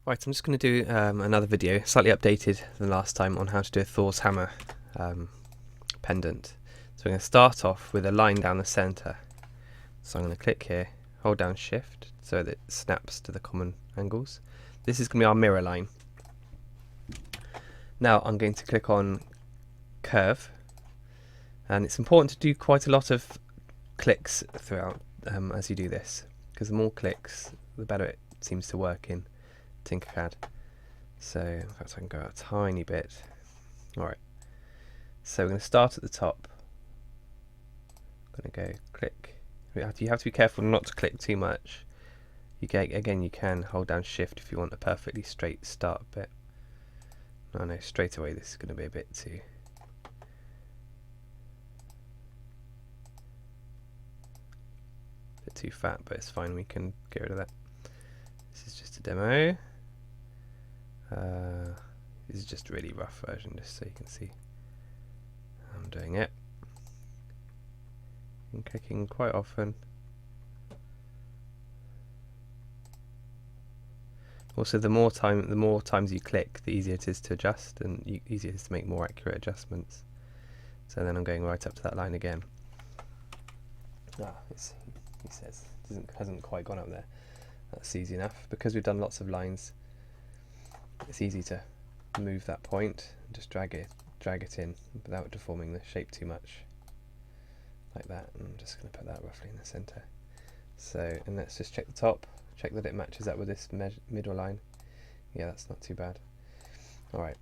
Right, I'm just going to do another video, slightly updated than last time, on how to do a Thor's hammer pendant. So we're going to start off with a line down the centre. So I'm going to click here, hold down shift so that it snaps to the common angles. This is going to be our mirror line. Now I'm going to click on curve, and it's important to do quite a lot of clicks throughout as you do this, because the more clicks the better it seems to work in Tinkercad. So in fact I can go out a tiny bit. Alright, so we're going to start at the top. I'm going to go click. You have to be careful not to click too much. Again, you can hold down shift if you want a perfectly straight start bit. I know straight away this is going to be a bit too fat, but it's fine, we can get rid of that. This is just a demo. This is just a really rough version, just so you can see I'm doing it. I'm clicking quite often. Also, the more times you click, the easier it is to adjust, and easier it is to make more accurate adjustments. So then I'm going right up to that line again. He says hasn't quite gone up there. That's easy enough, because we've done lots of lines. It's easy to move that point and just drag it in without deforming the shape too much, like that. And I'm just going to put that roughly in the centre. So, and let's just check the top, check that it matches up with this middle line. Yeah, that's not too bad. Alright,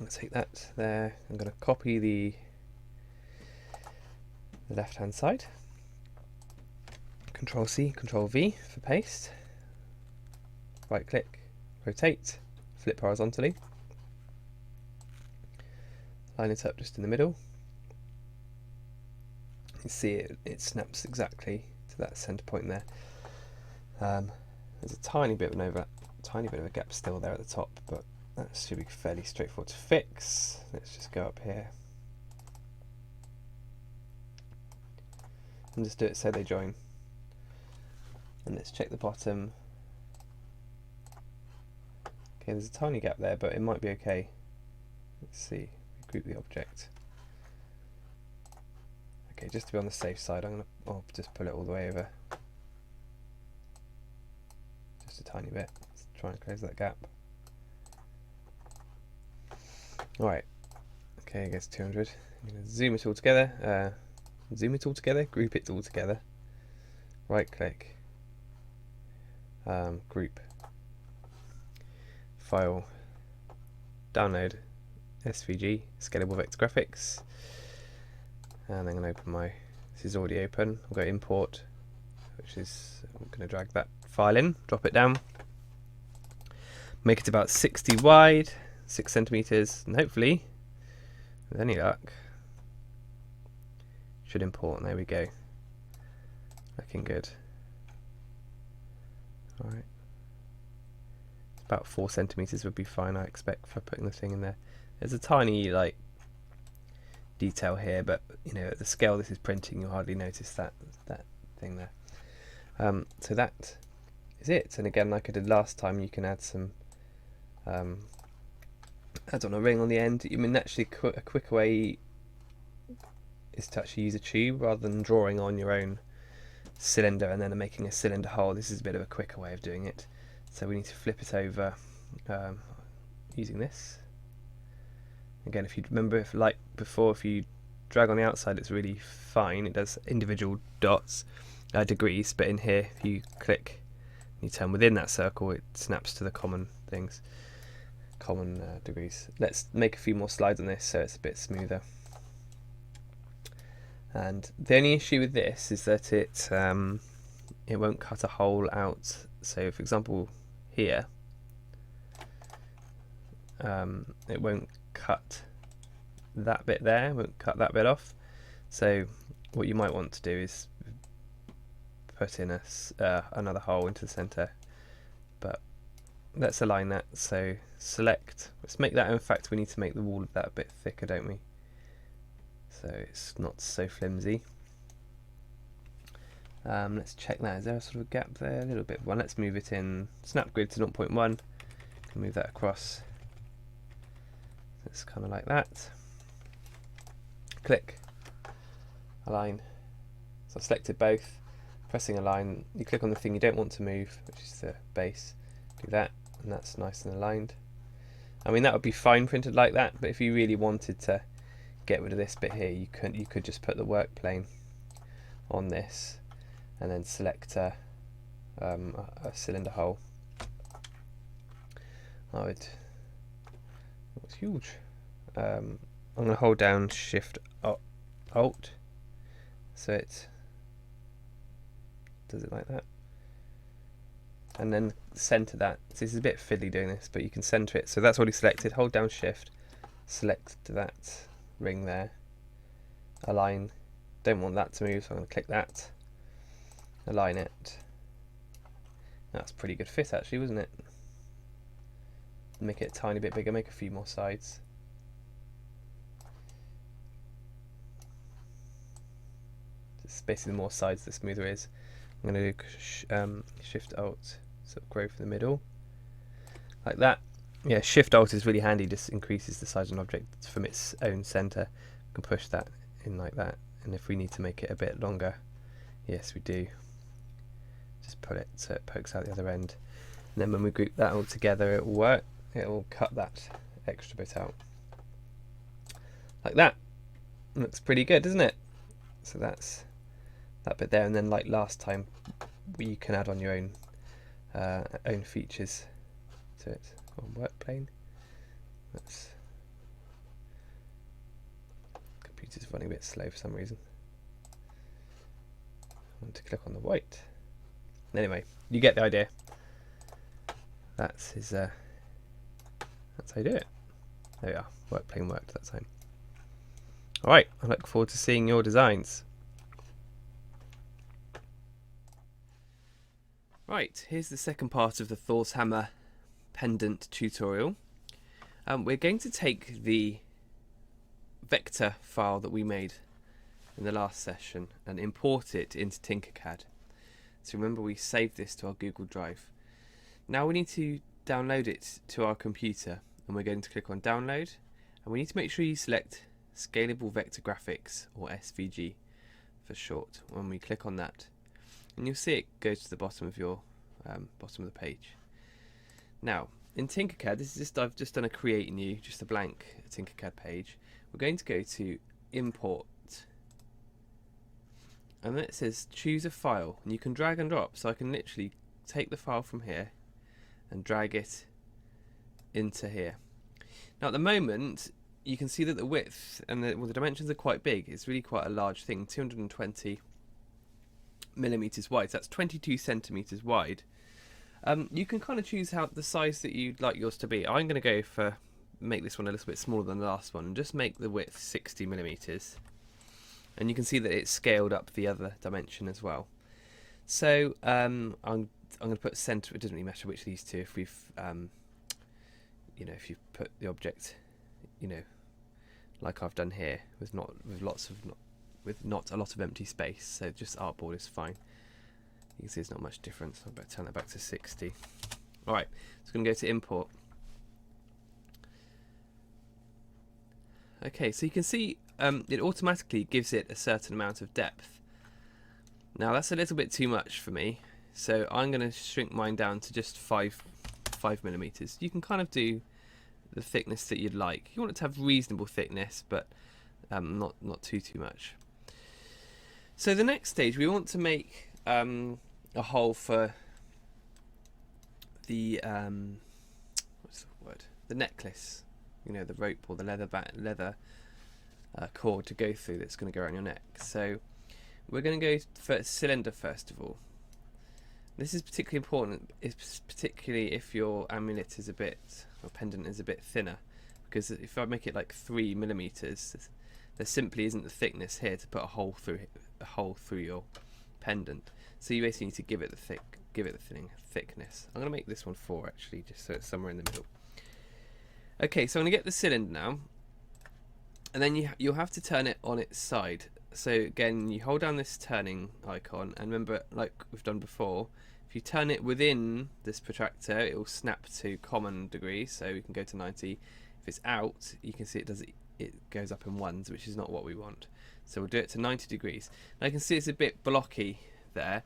let's take that there. I'm going to copy the left hand side. Control C, Control V for paste. Right click, rotate, flip horizontally. Line it up just in the middle. You see it snaps exactly to that centre point there. There's a tiny bit of a gap still there at the top, but that should be fairly straightforward to fix. Let's just go up here and just do it so they join. And let's check the bottom. Okay, there's a tiny gap there, but it might be okay. Let's see, group the object. Okay, just to be on the safe side, I'll just pull it all the way over. Just a tiny bit. Let's try and close that gap. Alright, okay, I guess 200. I'm going to zoom it all together. Group it all together. Right click. Group. File. Download. SVG. Scalable Vector Graphics. And I'm going to open this is already open. I'll go import, which is, I'm going to drag that file in, drop it down. Make it about 60 wide, 6 centimeters, and hopefully, with any luck, should import. And there we go. Looking good. Alright. About 4 centimeters would be fine, I expect, for putting the thing in there. There's a tiny detail here, but at the scale this is printing, you'll hardly notice that thing there. So that is it. And again, like I did last time, you can add some add on a ring on the end. I mean, actually, a quicker way is to actually use a tube rather than drawing on your own cylinder and then making a cylinder hole. This is a bit of a quicker way of doing it. So we need to flip it over using this. Again, if you remember, like before, if you drag on the outside, it's really fine. It does individual dots, degrees, but in here, if you click, you turn within that circle, it snaps to the common things, common degrees. Let's make a few more slides on this so it's a bit smoother. And the only issue with this is that it won't cut a hole out. So, for example, here, it won't cut that bit there, won't cut that bit off. So what you might want to do is put in another hole into the center, but let's align that. So select, let's make that, in fact we need to make the wall of that a bit thicker, don't we, so it's not so flimsy. Let's check that. Is there a sort of a gap there? A little bit of one. Let's move it in. Snap grid to 0.1. Move that across. It's kind of like that. Click. Align. So I've selected both. Pressing align. You click on the thing you don't want to move, which is the base. Do that, and that's nice and aligned. I mean, that would be fine printed like that, but if you really wanted to get rid of this bit here, you could just put the work plane on this, and then select a cylinder hole. It's huge. I'm going to hold down Shift Alt, so it does it like that, and then center that. So this is a bit fiddly doing this, but you can center it. So that's already selected. Hold down Shift, select that ring there, align. Don't want that to move, so I'm going to click that, align it. That's a pretty good fit actually, wasn't it? Make it a tiny bit bigger, make a few more sides. Just basically the more sides the smoother is. I'm going to do Shift Alt, sort of grow from the middle, like that. Yeah, Shift Alt is really handy, just increases the size of an object from its own center. We can push that in like that, and if we need to make it a bit longer, yes we do. Just pull it so it pokes out the other end, and then when we group that all together it will work. It will cut that extra bit out. Like that. Looks pretty good, doesn't it? So that's that bit there, and then like last time, you can add on your own features to it on work plane. That's computer's running a bit slow for some reason. I want to click on the white. Anyway, you get the idea. That's his. That's how you do it. There we are. Work plane worked that time. Alright, I look forward to seeing your designs. Right, here's the second part of the Thor's Hammer pendant tutorial. We're going to take the vector file that we made in the last session and import it into Tinkercad. So remember, we saved this to our Google Drive. Now we need to download it to our computer, and we're going to click on download, and we need to make sure you select Scalable Vector Graphics, or SVG for short, when we click on that, and you'll see it goes to the bottom of your bottom of the page. Now in Tinkercad, this is just, I've just done a create new, just a blank Tinkercad page. We're going to go to import, and then it says choose a file, and you can drag and drop. So I can literally take the file from here and drag it into here. Now at the moment you can see that the width and the dimensions are quite big. It's really quite a large thing, 220 millimeters wide, so that's 22 centimeters wide. You can kind of choose how the size that you'd like yours to be. I'm going to go for make this one a little bit smaller than the last one and just make the width 60 millimeters, and you can see that it's scaled up the other dimension as well. So I'm going to put center. It doesn't really matter which of these two. If we've, if you put the object, like I've done here, with not a lot of empty space. So just artboard is fine. You can see there's not much difference. I better turn that back to 60. All right, so I'm going to go to import. Okay, so you can see it automatically gives it a certain amount of depth. Now that's a little bit too much for me. So I'm going to shrink mine down to just 5 millimeters. You can kind of do the thickness that you'd like. You want it to have reasonable thickness, but not too much. So the next stage, we want to make a hole for the what's the word? The necklace. The rope or the leather cord to go through that's going to go around your neck. So we're going to go for a cylinder first of all. This is particularly important, particularly if your amulet is or pendant is a bit thinner, because if I make it like 3 millimeters, there simply isn't the thickness here to put a hole through your pendant. So you basically need to give it the thickness. I'm going to make this one 4 actually, just so it's somewhere in the middle. Okay, so I'm going to get the cylinder now, and then you'll have to turn it on its side. So again, you hold down this turning icon, and remember, like we've done before, if you turn it within this protractor, it will snap to common degrees, so we can go to 90. If it's out, you can see it goes up in ones, which is not what we want. So we'll do it to 90 degrees. Now you can see it's a bit blocky there,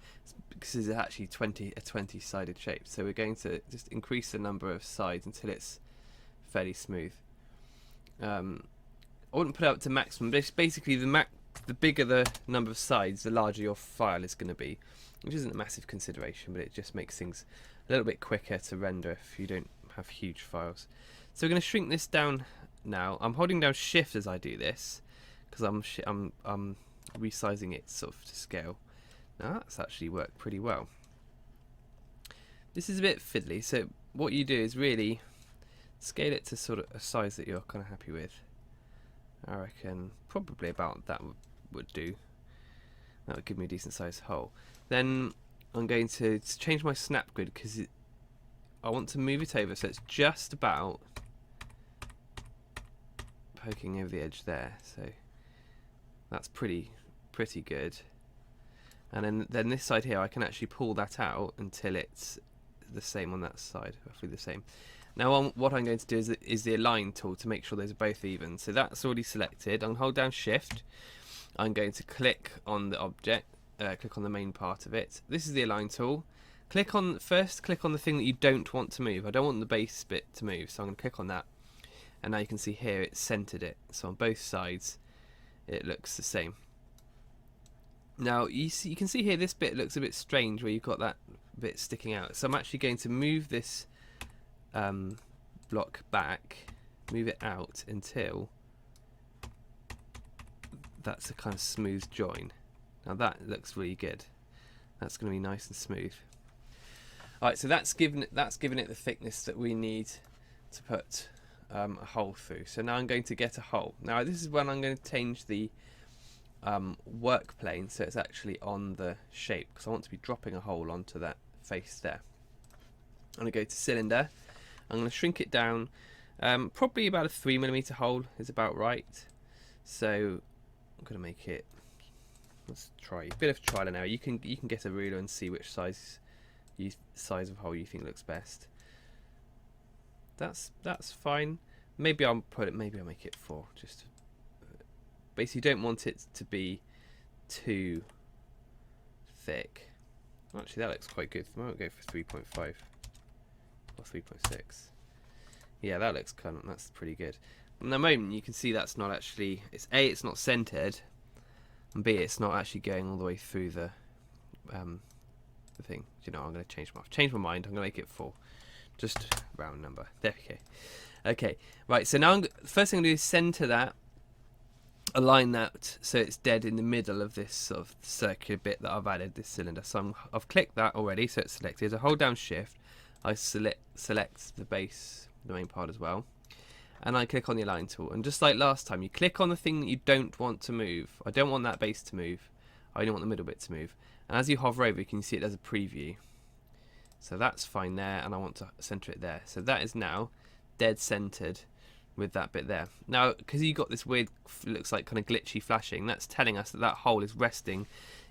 because it's actually a 20-sided shape. So we're going to just increase the number of sides until it's fairly smooth. I wouldn't put it up to maximum, but basically the bigger the number of sides, the larger your file is going to be, which isn't a massive consideration, but it just makes things a little bit quicker to render if you don't have huge files. So we're going to shrink this down now. I'm holding down Shift as I do this because I'm resizing it sort of to scale. Now that's actually worked pretty well. This is a bit fiddly, so what you do is really scale it to sort of a size that you're kind of happy with. I reckon probably about that would do. That would give me a decent sized hole. Then I'm going to change my snap grid because I want to move it over so it's just about poking over the edge there. So that's pretty good. And then this side here, I can actually pull that out until it's the same on that side, roughly the same. Now what I'm going to do is the align tool to make sure those are both even. So that's already selected. I'm going to hold down Shift. I'm going to click on the object, click on the main part of it. This is the align tool. Click on the thing that you don't want to move. I don't want the base bit to move, so I'm going to click on that. And now you can see here it's centered it. So on both sides it looks the same. Now you can see here this bit looks a bit strange where you've got that bit sticking out. So I'm actually going to move this block back, move it out until that's a kind of smooth join. Now that looks really good. That's going to be nice and smooth. Alright, so that's given it the thickness that we need to put a hole through. So now I'm going to get a hole. Now this is when I'm going to change the work plane so it's actually on the shape, because I want to be dropping a hole onto that face there. I'm going to go to cylinder. I'm going to shrink it down. Probably about a 3mm hole is about right. So I'm going to make it. Let's try a bit of trial and error. You can get a ruler and see which size of hole you think looks best. That's fine. Maybe I'll make it 4. Just basically, don't want it to be too thick. Actually, that looks quite good. I might go for 3.5 or 3.6. Yeah, that looks that's pretty good. At the moment, you can see that's not actually. It's not centered, and B, it's not actually going all the way through the thing. You know, I'm going to change my mind. I'm going to make it 4, just round number. There we go. Okay, right. So now first thing I'm going to do is center that. Align that so it's dead in the middle of this sort of circular bit that I've added, this cylinder. So I've clicked that already, so it's selected. I hold down Shift, I select the base, the main part as well, and I click on the align tool. And just like last time, you click on the thing that you don't want to move. I don't want that base to move. I only want the middle bit to move. And as you hover over, you can see it as a preview. So that's fine there, and I want to center it there. So that is now dead centered with that bit there. Now, because you got this weird, looks like kind of glitchy flashing, that's telling us that that hole is resting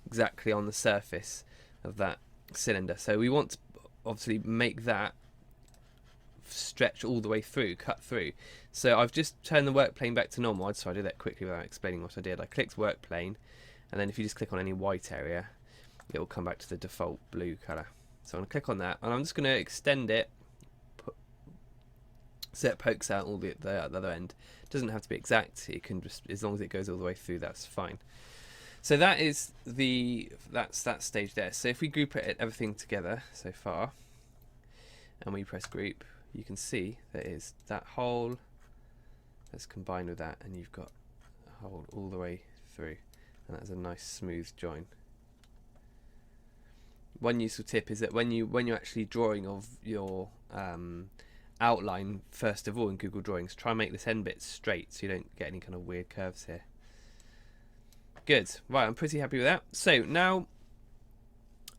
exactly on the surface of that cylinder. So we want to obviously make that stretch all the way through, cut through. So I've just turned the work plane back to normal. So I did that quickly without explaining what I did. I clicked work plane, and then if you just click on any white area, it will come back to the default blue color. So I'm going to click on that, and I'm just going to extend it so it pokes out all the other end. It doesn't have to be exact. It can just, as long as it goes all the way through, that's fine. So that is that's that stage there. So if we group everything together so far, and we press group, you can see there is that hole that's combined with that, and you've got a hole all the way through, and that's a nice smooth join. One useful tip is that when you're actually drawing of your outline first of all in Google Drawings, try and make this end bit straight so you don't get any kind of weird curves here. Good. Right, I'm pretty happy with that. So now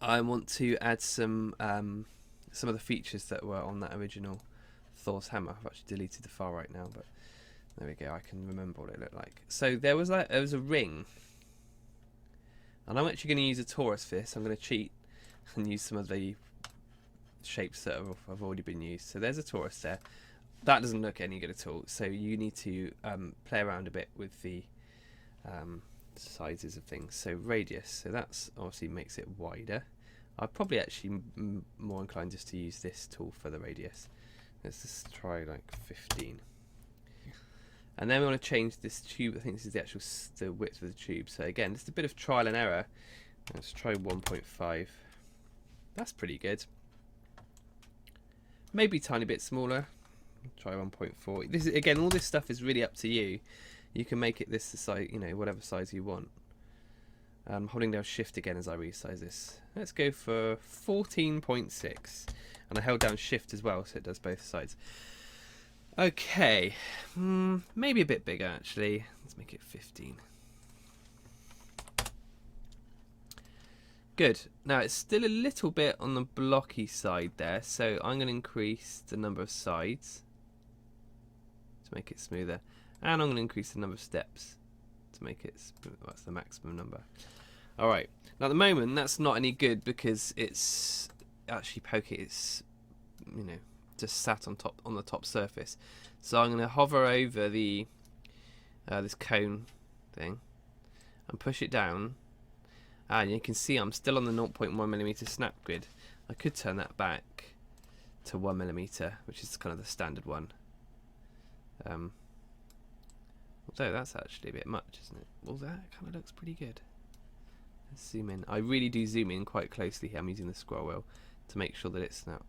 I want to add some of the features that were on that original Thor's hammer. I've actually deleted the file right now, but there we go. I can remember what it looked like. So there was a ring And I'm actually going to use a torus for this. I'm going to cheat and use some of the shapes that have already been used. So there's a torus there. That doesn't look any good at all. So you need to play around a bit with the sizes of things. So radius. So that's obviously makes it wider. I'd probably actually more inclined just to use this tool for the radius. Let's just try like 15. And then we want to change this tube. I think this is the actual the width of the tube. So again, just a bit of trial and error. Let's try 1.5. That's pretty good. Maybe a tiny bit smaller. Try 1.4. This is, again, all this stuff is really up to you. You can make it this size, you know, whatever size you want. Holding down Shift again as I resize this. Let's go for 14.6, and I held down Shift as well, so it does both sides. Okay, maybe a bit bigger actually. Let's make it 15. Good. Now it's still a little bit on the blocky side there, so I'm going to increase the number of sides to make it smoother, and I'm going to increase the number of steps to make it. That's the maximum number. All right. Now at the moment that's not any good because it's actually poking. It's, you know, just sat on the top surface. So I'm going to hover over the this cone thing and push it down. And you can see I'm still on the 0.1mm snap grid. I could turn that back to 1mm, which is kind of the standard one. Although that's actually a bit much, isn't it? Well, that kind of looks pretty good. Let's zoom in. I really do zoom in quite closely here. I'm using the scroll wheel to make sure that it's now.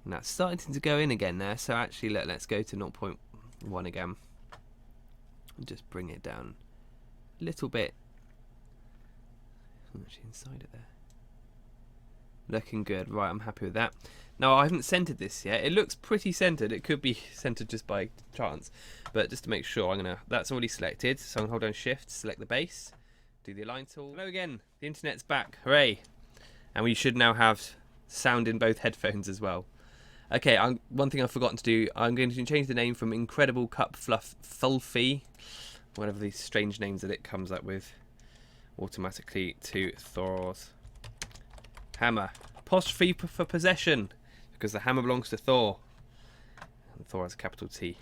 And that's starting to go in again there. So actually, let's go to 0.1 again. And just bring it down a little bit. I'm actually inside it there. Looking good. Right, I'm happy with that. Now, I haven't centered this yet. It looks pretty centered. It could be centered just by chance. But just to make sure, that's already selected. So I'm going to hold down Shift, select the base, do the align tool. Hello again. The internet's back. Hooray. And we should now have sound in both headphones as well. Okay, one thing I've forgotten to do, I'm going to change the name from Incredible Cup Fulfy, whatever these strange names that it comes up with, automatically, to Thor's hammer. Apostrophe for possession, because the hammer belongs to Thor. And Thor has a capital T.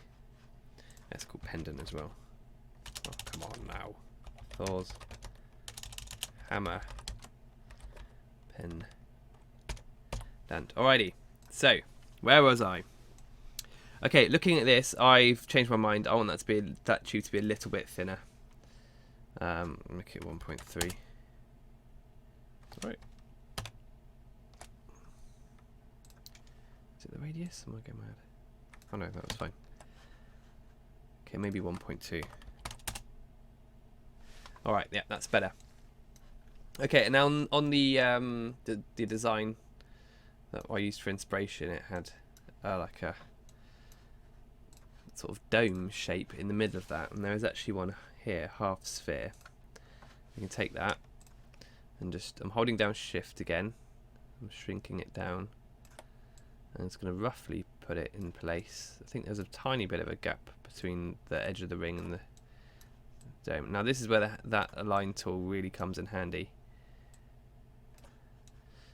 That's called pendant as well. Oh, come on now. Thor's hammer. Pendant. Alrighty, so where was I? Okay, looking at this, I've changed my mind. I want that tube to be a little bit thinner. Make it 1.3. Right. Is it the radius? Am I going mad? Oh no, that was fine. Okay, maybe 1.2. All right, yeah, that's better. Okay, and now on the design that I used for inspiration, it had like a sort of dome shape in the middle of that, and there is actually one here, half sphere. You can take that and I'm holding down Shift again. I'm shrinking it down, and it's going to roughly put it in place. I think there's a tiny bit of a gap between the edge of the ring and the dome. Now this is where that align tool really comes in handy.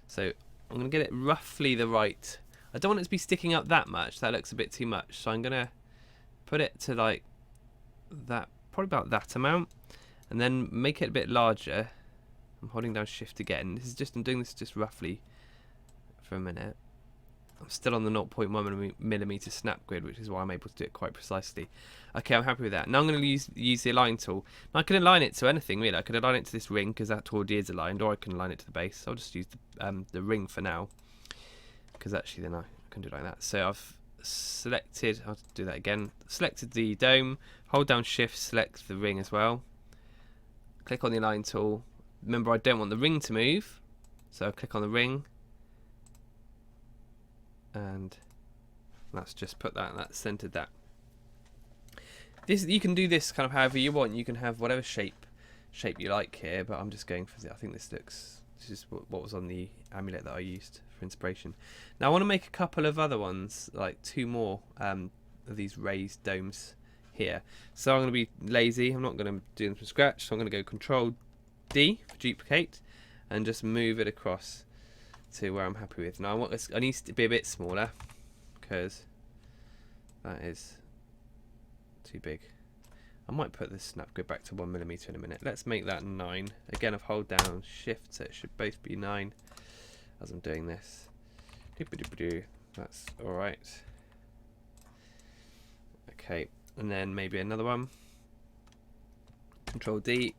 So I'm going to get it roughly the right. I don't want it to be sticking up that much. That looks a bit too much. So I'm going to put it to like that, probably about that amount, and then make it a bit larger. I'm holding down Shift again. I'm doing this just roughly for a minute. I'm still on the 0.1mm snap grid, which is why I'm able to do it quite precisely. Okay, I'm happy with that. Now I'm going to use the align tool. Now I can align it to anything really. I could align it to this ring because that already is aligned, or I can align it to the base. I'll just use the ring for now, because actually then I can do it like that. So I've selected, I'll do that again, selected the dome, hold down Shift, select the ring as well, click on the align tool. Remember, I don't want the ring to move, so I'll click on the ring, and that's just put that's centered that. You can do this kind of however you want. You can have whatever shape you like here, but I'm just going for I think this is what was on the amulet that I used for inspiration. Now I want to make a couple of other ones, like 2 more of these raised domes here. So I'm going to be lazy. I'm not going to do them from scratch. So I'm going to go Control D for duplicate, and just move it across to where I'm happy with. Now I need to be a bit smaller because that is too big. I might put this snap grid back to 1mm in a minute. Let's make that 9. Again, I've hold down shift, so it should both be 9 as I'm doing this. That's alright. Okay, and then maybe another one. Control D,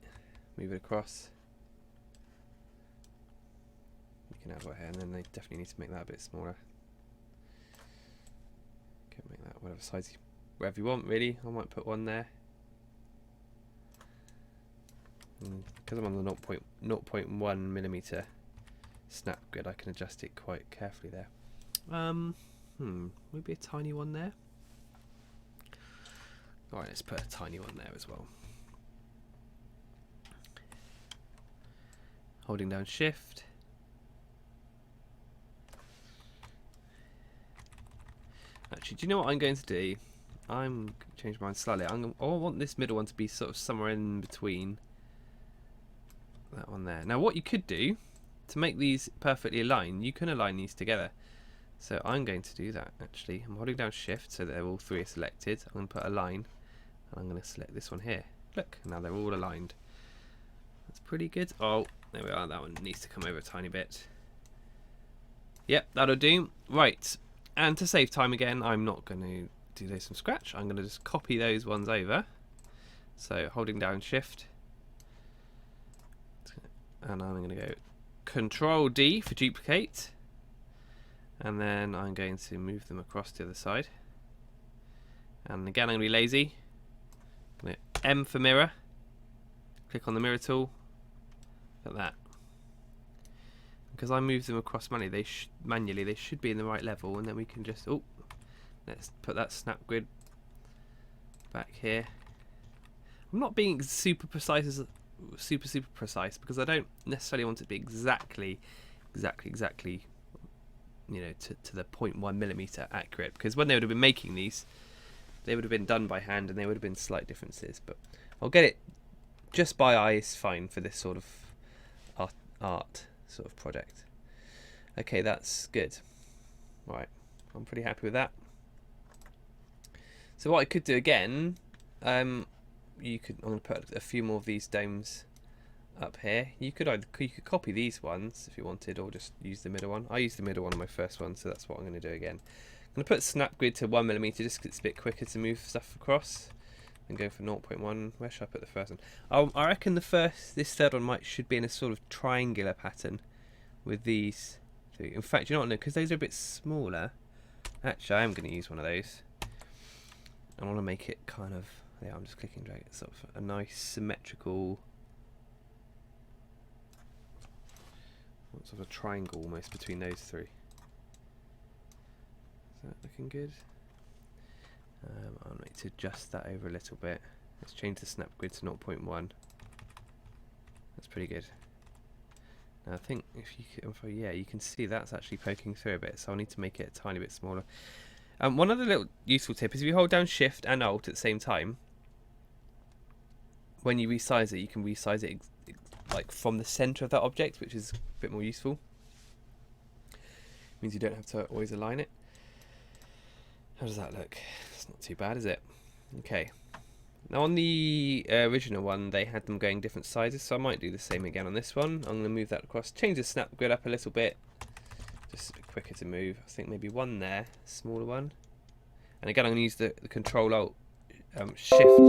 move it across. You can have it here, and then they definitely need to make that a bit smaller. Okay, make that whatever size, wherever you want really. I might put one there. Because I'm on the 0.1mm snap grid, I can adjust it quite carefully there. Maybe a tiny one there. Alright, let's put a tiny one there as well. Holding down shift. Actually, do you know what I'm going to do? I'm changing mine slightly. I want this middle one to be sort of somewhere in between that one there. Now what you could do to make these perfectly aligned, you can align these together. So I'm going to do that actually. I'm holding down shift so that all three are selected. I'm going to put a line and I'm going to select this one here. Look, now they're all aligned. That's pretty good. Oh, there we are. That one needs to come over a tiny bit. Yep, that'll do. Right, and to save time again, I'm not going to do those from scratch. I'm going to just copy those ones over. So holding down shift. And I'm going to go Control D for duplicate, and then I'm going to move them across to the other side. And again, I'm going to be lazy. M for mirror. Click on the mirror tool. Look at that. Because I moved them across manually, they should be in the right level, and then we can just let's put that snap grid back here. I'm not being super precise super precise because I don't necessarily want it to be exactly you know to the 0.1mm accurate, because when they would have been making these, they would have been done by hand and there would have been slight differences, but I'll get it just by eye is fine for this sort of art sort of project. Okay, that's good. Right, I'm pretty happy with that. So what I could do again, I'm going to put a few more of these domes up here. You could copy these ones if you wanted, or just use the middle one. I used the middle one on my first one, so that's what I'm going to do again. I'm going to put snap grid to 1mm just because it's a bit quicker to move stuff across, and go for 0.1. Where should I put the first one? I reckon this third one should be in a sort of triangular pattern with these two. In fact, you know what? No, because those are a bit smaller. Actually, I am going to use one of those. I want to make it kind of, yeah, I'm just clicking drag it, sort of a nice symmetrical, sort of a triangle almost between those three. Is that looking good? I'll need to adjust that over a little bit. Let's change the snap grid to 0.1. That's pretty good. Now I think you can see that's actually poking through a bit, so I'll need to make it a tiny bit smaller. One other little useful tip is if you hold down Shift and Alt at the same time, when you resize it, you can resize it like from the center of that object, which is a bit more useful. Means you don't have to always align it. How does that look? It's not too bad, is it? Okay. Now on the original one, they had them going different sizes, so I might do the same again on this one. I'm going to move that across, change the snap grid up a little bit, just a bit quicker to move. I think maybe one there, smaller one. And again, I'm going to use the Control Alt, Shift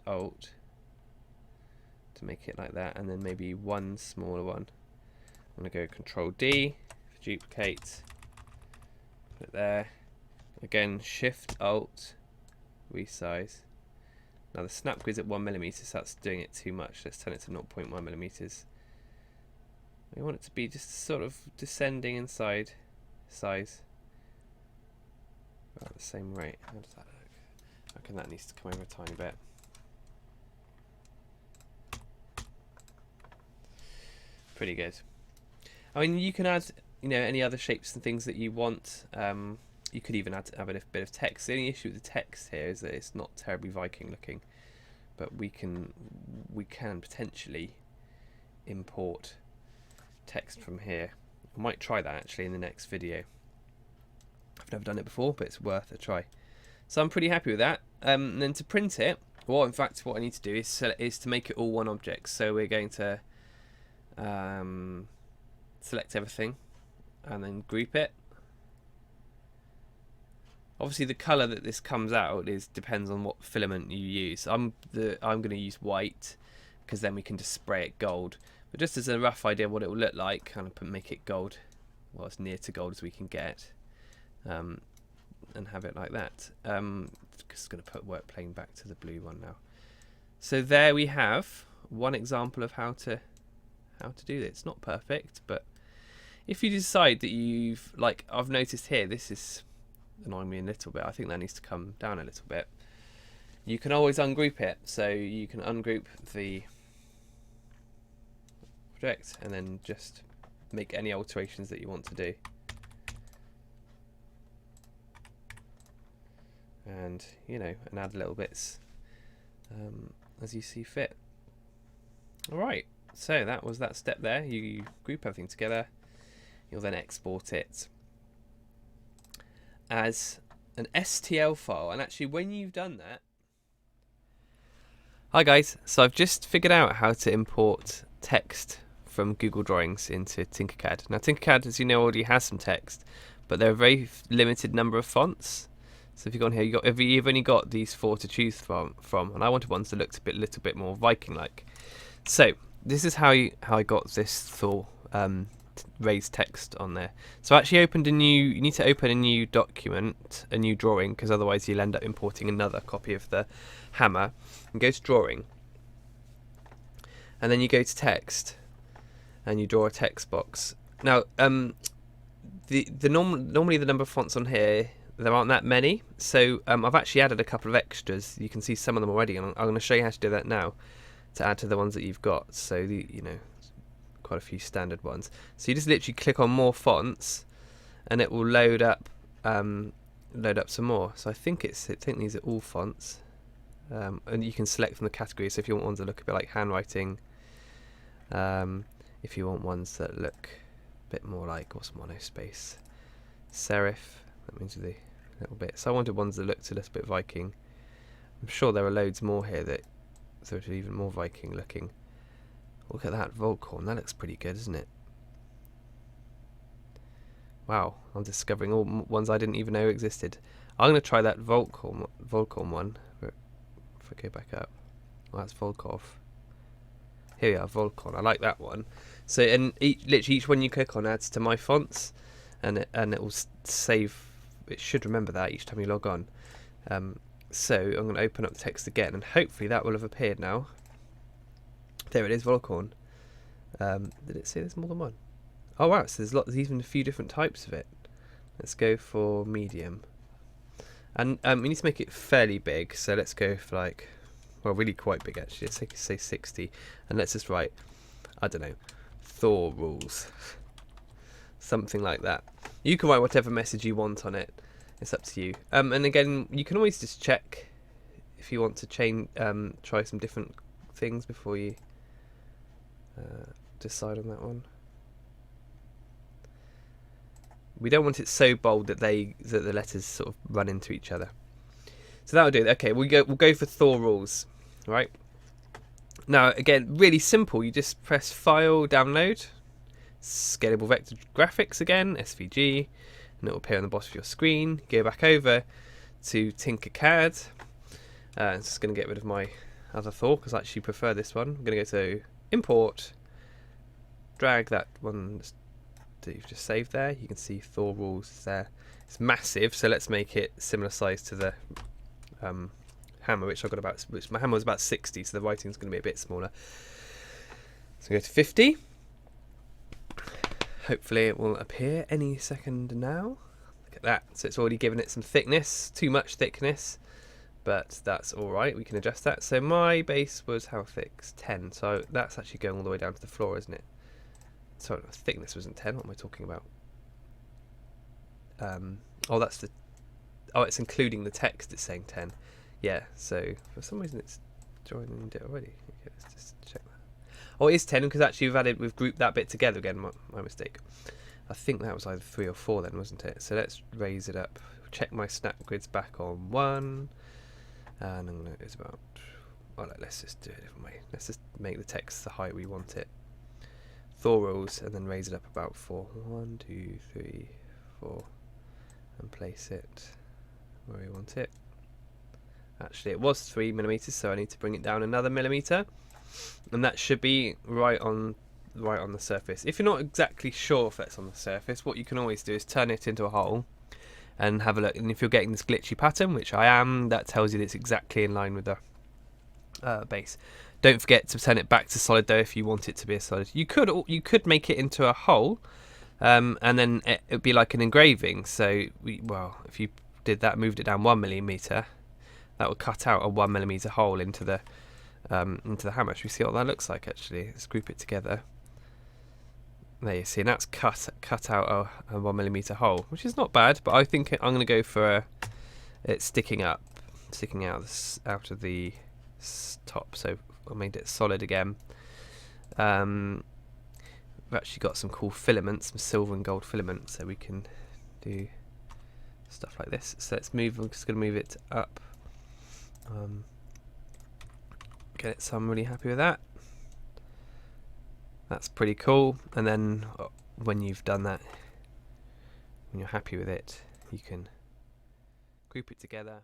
Alt to make it like that, and then maybe one smaller one. I'm going to go Control D for duplicate, put it there. Again, Shift Alt, resize. Now the snap grid's at 1mm, so that's doing it too much. Let's turn it to 0.1mm. We want it to be just sort of descending inside size about the same rate. How does that look? I reckon that needs to come over a tiny bit. Pretty good. I mean, you can add, any other shapes and things that you want. You could even have a bit of text. The only issue with the text here is that it's not terribly Viking looking, but we can potentially import text from here. I might try that actually in the next video. I've never done it before, but it's worth a try. So I'm pretty happy with that. And then to print it, well, in fact, what I need to do is to make it all one object. So we're going to select everything and then group it. Obviously, the color that this comes out depends on what filament you use. I'm going to use white because then we can just spray it gold. But just as a rough idea what it will look like, kind of make it gold, well, as near to gold as we can get, and have it like that. Just going to put work plane back to the blue one now. So there we have one example of how to do this. It's not perfect, but if you decide that you've, like I've noticed here, this is annoying me a little bit. I think that needs to come down a little bit. You can always ungroup it, so you can ungroup the project and then just make any alterations that you want to do. And and add little bits as you see fit. Alright, so that was that step there. You group everything together. You'll then export it as an STL file, and actually when you've done that... Hi guys, so I've just figured out how to import text from Google Drawings into Tinkercad. Now Tinkercad, as you know, already has some text, but there are a very limited number of fonts. So if you go on here, you've only got these 4 to choose from, and I wanted ones that looked a little bit more Viking-like. So this is how I got this Thor raised text on there. So I actually you need to open a new document, a new drawing, because otherwise you'll end up importing another copy of the hammer. And go to drawing, and then you go to text, and you draw a text box. Now normally the number of fonts on here, there aren't that many, so I've actually added a couple of extras. You can see some of them already, and I'm going to show you how to do that now to add to the ones that you've got. So quite a few standard ones. So you just literally click on more fonts, and it will load up some more. So I think these are all fonts, and you can select from the category. So if you want ones that look a bit like handwriting, if you want ones that look a bit more like, what's monospace, serif, that means the little bit. So I wanted ones that looked a little bit Viking. I'm sure there are loads more here that are even more Viking looking. Look at that Volcorn, that looks pretty good, isn't it? Wow, I'm discovering all ones I didn't even know existed. I'm going to try that Volcorn one. If I go back up, well, that's Volkov. Here we are, Volcorn. I like that one. So, and literally each one you click on adds to my fonts, and it will save. It should remember that each time you log on. So I'm going to open up the text again, and hopefully that will have appeared now. There it is, Volcorn. Did it say there's more than one? Oh wow, so there's even a few different types of it. Let's go for medium. And we need to make it fairly big, so let's go for like, well, really quite big actually. Let's say 60, and let's just write, I don't know, Thor rules. Something like that. You can write whatever message you want on it. It's up to you. And again, you can always just check if you want to try some different things before you decide on that one. We don't want it so bold that the letters sort of run into each other. So that'll do. Okay, we'll go for Thor rules, right? Now again, really simple. You just press File, Download, Scalable Vector Graphics again, SVG, and it will appear on the bottom of your screen. Go back over to Tinkercad. I'm just going to get rid of my other Thor because I actually prefer this one. I'm going to go to Import, drag that one that you've just saved there. You can see Thor rules there. It's massive, so let's make it similar size to the hammer, which my hammer was about 60, so the writing's going to be a bit smaller. So go to 50. Hopefully it will appear any second now. Look at that. So it's already given it some thickness, too much thickness, but that's all right. We can adjust that. So my base was how thick? It's 10. So that's actually going all the way down to the floor, isn't it? Sorry, thickness wasn't 10. What am I talking about? Oh, that's the. Oh, it's including the text. It's saying 10. Yeah. So for some reason it's join and did it already? Okay, let's just check that. Oh, it is 10 because actually we've grouped that bit together again. My mistake. I think that was either 3 or 4 then, wasn't it? So let's raise it up. Check my snap grids back on 1, and I'm gonna. It's about. Well, let's just do it a different way. Let's just make the text the height we want it. Thor rules, and then raise it up about 4. 1, 2, 3, 4, and place it where we want it. Actually, it was 3mm, so I need to bring it down another millimeter, and that should be right on the surface. If you're not exactly sure if that's on the surface, what you can always do is turn it into a hole and have a look. And if you're getting this glitchy pattern, which I am, that tells you that it's exactly in line with the base. Don't forget to turn it back to solid though if you want it to be a solid. You could make it into a hole, and then it would be like an engraving. So if you did that, moved it down 1mm, that would cut out a 1mm hole into the hammer. Should we see what that looks like actually? Let's group it together. There you see, and that's cut out a 1mm hole, which is not bad. But I think I'm going to go for it sticking out of the top. So I made it solid again. We've actually got some cool filaments, some silver and gold filaments, so we can do stuff like this. So let's move. I'm just going to move it up. Get it. So I'm really happy with that. That's pretty cool. And then when you've done that, when you're happy with it, you can group it together.